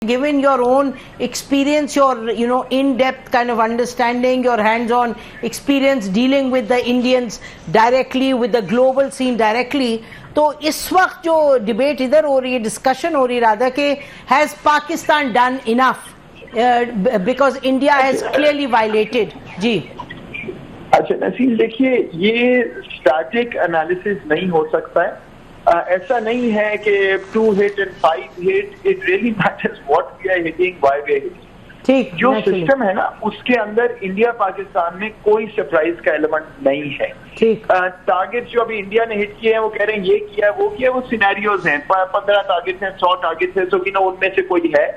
Given your own experience, your in-depth kind of understanding, your hands-on experience dealing with the Indians directly, with the global scene directly, तो इस वक्त जो debate इधर हो रही है, डिस्कशन हो रही है राधा के, has Pakistan done enough because India has clearly violated? जी अच्छा नसीम, देखिए ये स्टैटिक एनालिसिस नहीं हो सकता है। ऐसा नहीं है कि 2 hit and 5 hit, it really matters what we are hitting, why we are hitting। ठीक, जो सिस्टम है ना उसके अंदर इंडिया पाकिस्तान में कोई सरप्राइज का एलिमेंट नहीं है। टारगेट जो अभी इंडिया ने हिट किए हैं वो कह रहे हैं ये किया वो किया, वो सिनेरियोज हैं। 15 टारगेट्स हैं, 100 टारगेट्स हैं, तो उनमें से कोई है।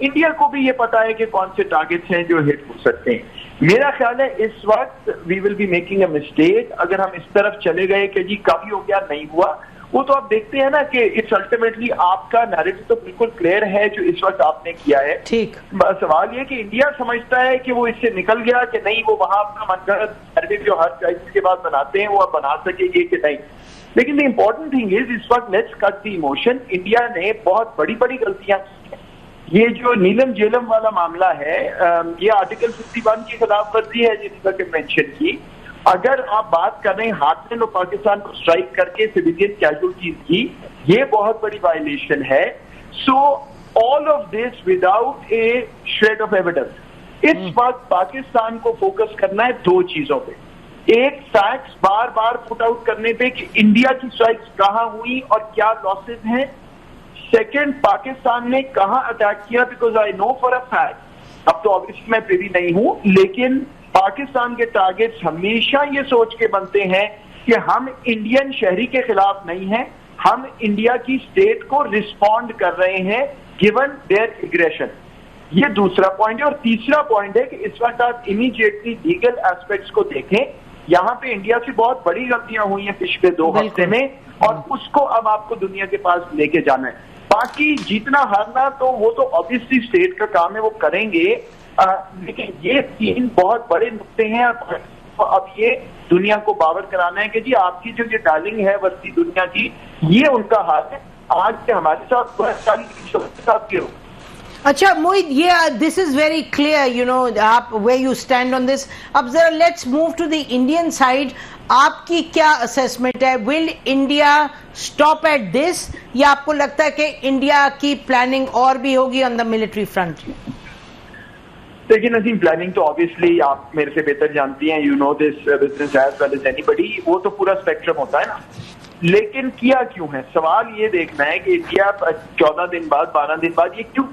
इंडिया को भी ये पता है कि कौन से टारगेट्स हैं जो हिट हो सकते हैं। मेरा ख्याल है इस वक्त we will be making a mistake अगर हम इस तरफ चले गए कि जी कभी हो गया, नहीं हुआ। वो तो आप देखते हैं ना कि इट्स अल्टीमेटली आपका नैरेटिव तो बिल्कुल क्लियर है जो इस वक्त आपने किया है। ठीक, सवाल ये कि इंडिया समझता है कि वो इससे निकल गया कि नहीं, वो वहां अपना मनगढ़ंत नैरेटिव जो हर क्राइसिस के बाद बनाते हैं वो अब बना सकेंगे कि नहीं। लेकिन द इम्पोर्टेंट थिंग इज इस वक्त let's cut the emotion. India ने बहुत बड़ी बड़ी गलतियां की। ये जो नीलम जेलम वाला मामला है, ये आर्टिकल 51 की खिलाफ वर्जी है जिस पर मेंशन की। अगर आप बात कर रहे हैं हाथ में पाकिस्तान को स्ट्राइक करके सिविलियन कैजुअल्टीज की, ये बहुत बड़ी वायलेशन है। So all of this without a shred of evidence. इस वक्त पाकिस्तान को फोकस करना है 2 चीजों पे। एक, फैक्ट्स बार बार पुट आउट करने पे कि इंडिया की स्ट्राइक्स कहां हुई और क्या लॉसेस हैं। सेकेंड, पाकिस्तान ने कहां अटैक किया, because I know for a fact, अब तो ऑब्वियसली मैं प्रिवी नहीं हूं, लेकिन पाकिस्तान के टारगेट्स हमेशा ये सोच के बनते हैं कि हम इंडियन शहरी के खिलाफ नहीं हैं, हम इंडिया की स्टेट को रिस्पॉन्ड कर रहे हैं गिवन देयर एग्रेशन। ये दूसरा पॉइंट है। और तीसरा पॉइंट है कि इस वक्त आप इमीडिएटली लीगल एस्पेक्ट्स को देखें। यहाँ पे इंडिया से बहुत बड़ी गलतियां हुई हैं पिछले 2 हफ्ते में, और उसको अब आपको दुनिया के पास लेके जाना है। बाकी जीतना हारना तो वो तो ऑब्वियसली स्टेट का काम है, वो करेंगे। लेकिन ये 3 बहुत बड़े नुक्ते हैं। अब ये दुनिया को बावर कराना है कि जी आपकी जो ये डार्लिंग है वस्ती दुनिया की, ये उनका हाल है। आज से हमारे साथ क्यों? अच्छा मोहित, ये दिस इज वेरी क्लियर, आप way you stand on this. अब जरा let's move to the Indian side. आपकी क्या असेसमेंट है? Will India stop at this, या आपको लगता है कि इंडिया की प्लानिंग और भी होगी ऑन द मिलिट्री फ्रंट? देखिए नसीम, प्लानिंग तो ऑब्वियसली आप मेरे से बेहतर जानती हैं, you know this business as well as anybody. वो तो पूरा स्पेक्ट्रम होता है ना, लेकिन किया क्यों है? सवाल ये देखना है कि इंडिया 14 दिन बाद 12 दिन बाद ये क्यों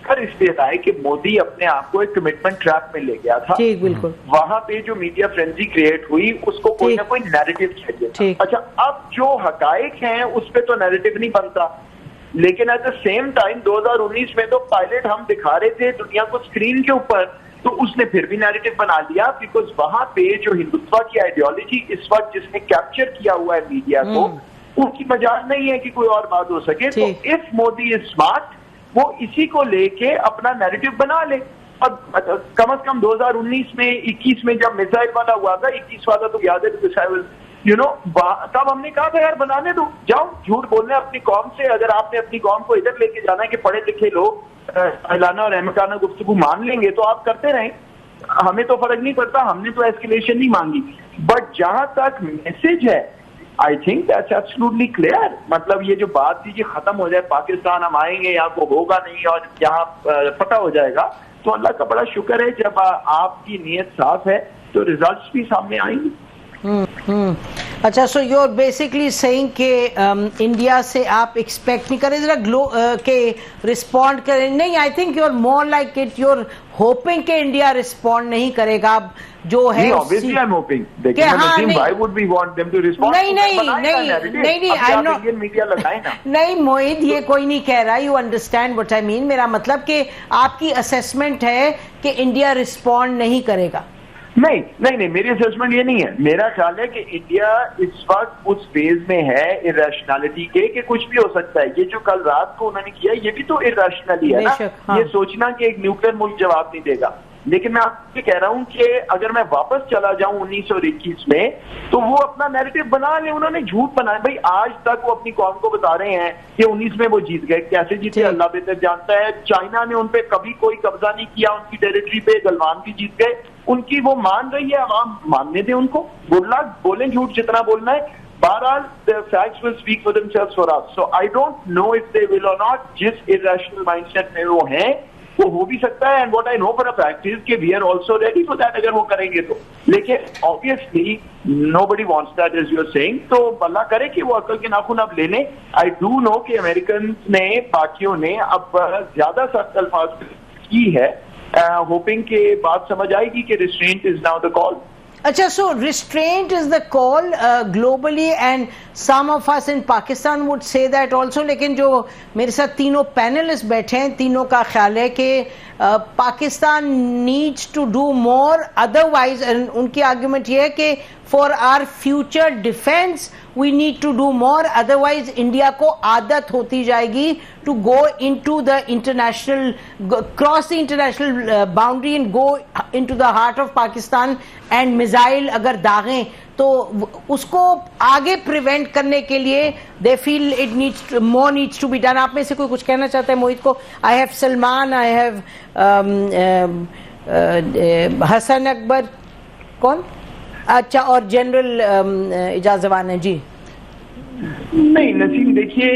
कर इसलिए था कि मोदी अपने आप को एक कमिटमेंट ट्रैप में ले गया था। ठीक, बिल्कुल। वहां पे जो मीडिया फ्रेंजी क्रिएट हुई उसको कोई ना कोई नैरेटिव चाहिए। अच्छा, अब जो हकायक हैं उस पर तो नैरेटिव नहीं बनता, लेकिन एट द सेम टाइम 2019 में तो पायलट हम दिखा रहे थे दुनिया को स्क्रीन के ऊपर, तो उसने फिर भी नैरेटिव बना लिया। बिकॉज वहां पे जो हिंदुत्व की आइडियोलॉजी इस वक्त जिसने कैप्चर किया हुआ है मीडिया को, उसकी मजाल नहीं है कि कोई और बात हो सके। तो इफ मोदी इज स्मार्ट, वो इसी को लेके अपना नैरेटिव बना ले। अब कम से कम 2019 में 21 में जब मिसाइल वाला हुआ था, 21 वाला तो याद है मिसाइल, तब हमने कहा था यार बनाने दो, जाओ झूठ बोलने अपनी कौम से। अगर आपने अपनी कौम को इधर लेके जाना है कि पढ़े लिखे लोग अहलाना और अहमकाना गुफ्तगू मान लेंगे तो आप करते रहें, हमें तो फर्क नहीं पड़ता, हमने तो एस्केलेशन नहीं मांगी। बट जहां तक मैसेज है, I think that's absolutely clear. मतलब ये जो बात थी कि खत्म हो जाए पाकिस्तान, हम आएंगे यहाँ को होगा नहीं और यहाँ पता हो जाएगा, तो अल्लाह का बड़ा शुक्र है जब आपकी नीयत साफ है तो रिजल्ट्स भी सामने आएंगे। अच्छा, so you are basically saying कि इंडिया से आप एक्सपेक्ट नहीं करें जरा के रिस्पॉन्ड करें? नहीं, I think you are more like it, you are hoping कि इंडिया रिस्पॉन्ड नहीं करेगा। अब जो है ऑब्वियसली आई एम होपिंग, देखिए why would we want them to respond? नहीं, आई एम नॉट, मीडिया लगाए ना। नहीं मोहित, ये कोई नहीं कह रहा, you understand what I mean. मेरा मतलब कि आपकी असेसमेंट है कि इंडिया रिस्पॉन्ड नहीं करेगा? नहीं, मेरी असेसमेंट ये नहीं है। मेरा ख्याल है कि इंडिया इस वक्त उस फेज में है इरेशनैलिटी के कि कुछ भी हो सकता है। ये जो कल रात को उन्होंने किया, ये भी तो इरेशनल ही है ना। हाँ। ये सोचना कि एक न्यूक्लियर मुल्क जवाब नहीं देगा, लेकिन मैं आपको ये कह रहा हूं कि अगर मैं वापस चला जाऊं 1921 में, तो वो अपना नैरेटिव बना ले। उन्होंने झूठ बनाया भाई, आज तक वो अपनी कौम को बता रहे हैं कि 19 में वो जीत गए। कैसे जीते अल्लाह बेहतर जानता है। चाइना ने उन पे कभी कोई कब्जा नहीं किया, उनकी टेरिटरी पे गलवान भी जीत गए। उनकी वो मान रही है, आवाम मानने दें उनको। गुड लक, बोलें झूठ जितना बोलना है। बहरहाल the facts will speak for themselves for us. So I don't know if they will or not. जिस irrational mindset में वो हैं, वो हो भी सकता है। And what I know for a fact is कि we are also ready for that अगर वो करेंगे तो। लेकिन obviously nobody wants that as you are saying. तो अल्लाह करे कि वो अकल के नाखून अब ले लें। I do know कि अमेरिकन ने, पाकियों ने अब ज्यादा सख्त अल्फाज की है, होपिंग कि बात समझ आएगी कि restraint is now the call. अच्छा, so restraint is the call globally and some of us in Pakistan would say that also. लेकिन जो मेरे साथ तीनों पैनलिस्ट बैठे हैं, तीनों का ख्याल है कि Pakistan needs to do more, otherwise उनकी आर्ग्यूमेंट ये है कि for our future defense we need to do more, otherwise India को आदत होती जाएगी to go into the international, cross the international boundary and go into the heart of Pakistan and missile अगर दागें तो उसको आगे प्रिवेंट करने के लिए they feel it needs more needs to be done. आप में से कोई कुछ कहना चाहता है मोहित को? I have Salman, I have Hasan Akbar, कौन? अच्छा, और जनरल इजाज जवान है जी। नहीं नसीम, देखिए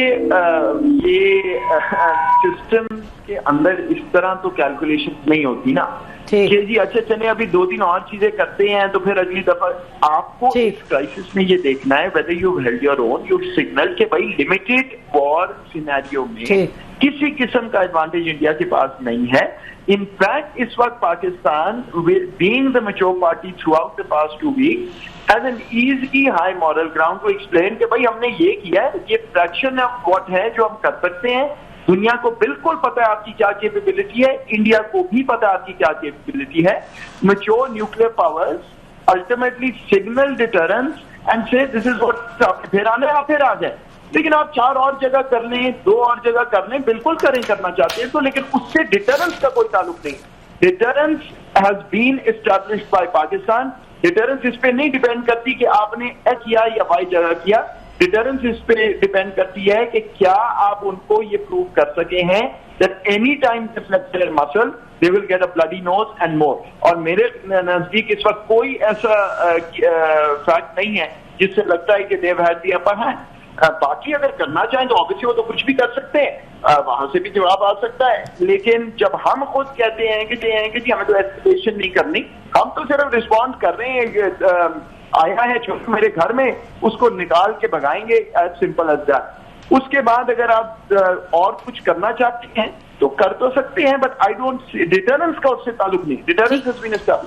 ये सिस्टम के अंदर इस तरह तो कैलकुलेशन नहीं होती ना कि जी अच्छा चले अभी 2-3 और चीजें करते हैं तो फिर अगली दफा। आपको इस क्राइसिस में ये देखना है whether you held your own, you signal के भाई लिमिटेड वॉर सिनेरियो में किसी किस्म का एडवांटेज इंडिया के पास नहीं है। इनफैक्ट इस वक्त Pakistan being the mature party throughout the past 2 weeks has an easy high moral ground to explain कि भाई हमने ये किया है, ये फ्रैक्शन ऑफ व्हाट है जो हम कर सकते हैं। दुनिया को बिल्कुल पता है आपकी क्या कैपेबिलिटी है, इंडिया को भी पता है आपकी क्या कैपेबिलिटी है। Mature nuclear powers ultimately signal deterrence and से दिस इज व्हाट, फिर आने आप फिर आ जाए। लेकिन आप 4 और जगह कर लें, 2 और जगह कर लें, बिल्कुल करें करना चाहते हैं तो, लेकिन उससे डिटरेंस का कोई ताल्लुक नहीं। Deterrence has been established by Pakistan. Deterrence इस पे नहीं डिपेंड करती कि आपने एक्स किया या वाई जगह किया। डिटरेंस इस पे डिपेंड करती है कि क्या आप उनको ये प्रूव कर सके हैं that any time they flex their muscle they will get a bloody nose and more. और मेरे नजदीक इस वक्त कोई ऐसा फैक्ट नहीं है जिससे लगता है कि देव हैड द अपर हैंड। बाकी अगर करना चाहें तो ऑब्वियसली वो तो कुछ भी कर सकते हैं, वहां से भी जवाब आ सकता है। लेकिन जब हम खुद कहते हैं कि जी हमें तो एस्केलेशन नहीं करनी, हम तो सिर्फ रिस्पॉन्ड कर रहे हैं, आया है छोटे मेरे घर में उसको निकाल के भगाएंगे, एज सिंपल एज दैट। उसके बाद अगर आप और कुछ करना चाहते हैं तो कर तो सकते हैं, बट आई डोंट, डिटरेंस का उससे ताल्लुक नहीं। Deterrence has been established.